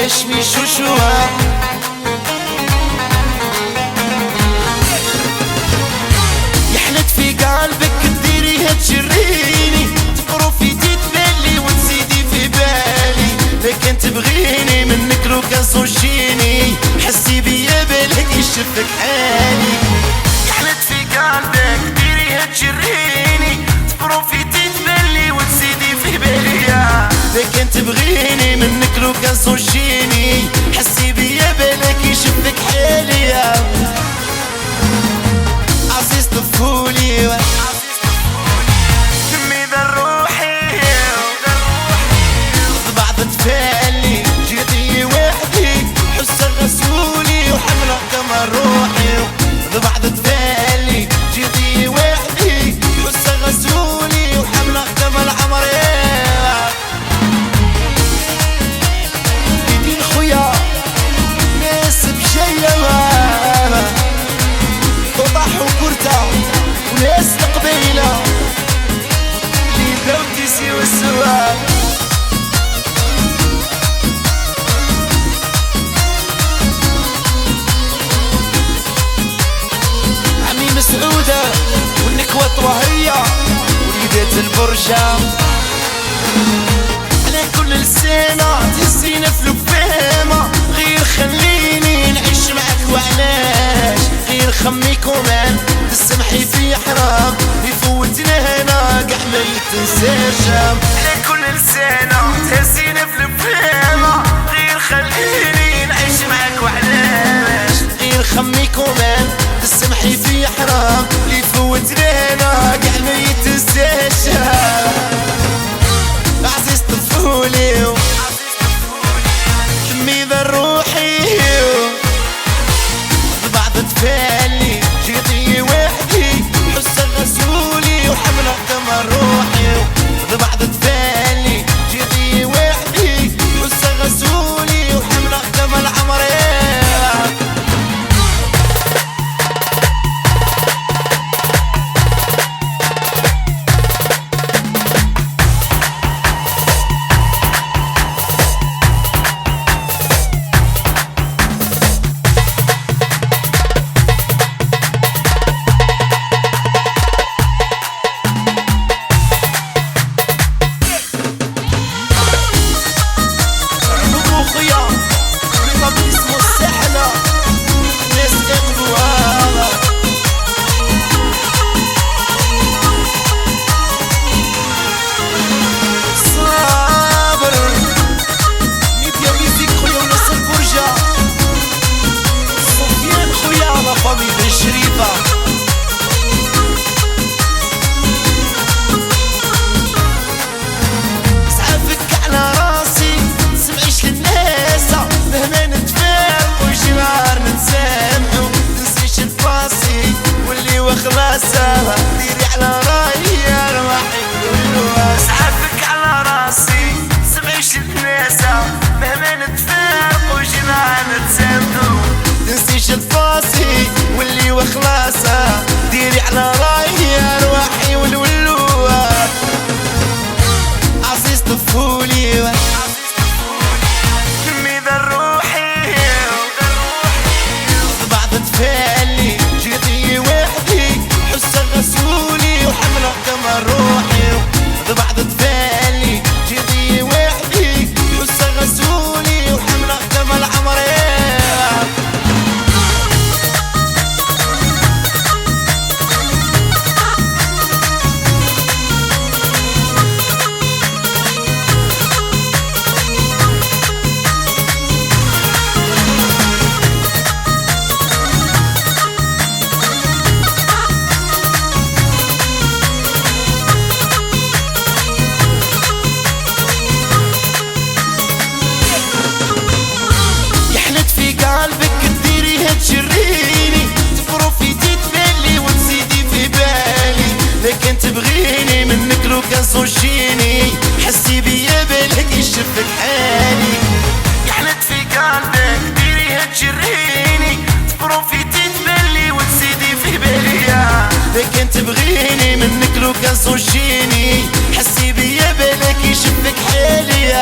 واشمي شوشوها. يحلت في قلبك تديريها تجريني، تبروفيتي تبلي وتزيدي في بالي، لكن تبغيني منك لو كان صوشيني، حسي بيا بالك يشفك حالي. يحلت في قلبك تديريها تجريني، تبروفيتي تبلي وتزيدي في بالي، لكن تبغيني منك لو كان صوشيني، حسي بيا بالك يشفك حالي. عزيز طفولي كمي ذا روحي بعض تفالي، جيتي وحدي حسن غسولي وحملة كما روحي. بعض تفالي جيتي وحدي حسن غسولي وحملة كما العمر. يدين خويا ناس بجيبة وطاح وكرتا وناس القبيلة اللي داوتي سيو السواد. عمي مسعودة والنكوة طوهية وليدات البرشة، على كل لسانة تهزينا في الفهمة، غير خليني نعيش معك وعلاش، غير خمي كمان تسمحي في حرام يفوتنا هنا قاع ما يتنساش. على كل لسانة تهزينا في الفهمة، غير خليني نعيش معك وعلاش، غير خمي كمان تسمحي في حرام يفوتنا هنا قاع ما يتنساش. عزيز طفولي كمي ذا روحي بعض تفالي، جيتي وحدي حسن غسولي وحملة كما روحي. بعض تفالي جيتي وحدي حسن غسولي وحملة كما العمر. ديري على رايي يا رواحي اسعفك على راسي، سمعيش الناسة مهما نتفارق وجينا نتسامحو، تنسيش الفاصي واللي وخلاصة. ديري على رايي يا رواحي والولوة. عزيز طفولي كمي ذا روحي بعض تفالي، جيتي وحدي حسن غسولي وحملة كما روحي. بعض تفالي جيتي وحدي حسن غسولي وحملة كما العمر. قلبك تديريها تجريني، تبروفيتي تبلي وتزيدي في بالي، لكن تبغيني منك لو كان صوشيني، حسي بيا بالك يشفك حالي. يحلت في قلبك تديريها تجريني، تبروفيتي تبلي وتزيدي في بالي، لكن تبغيني منك لو كان صوشيني، حسي بيا بالك يشفك حالي.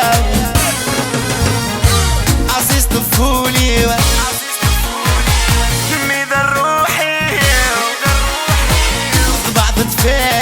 فيه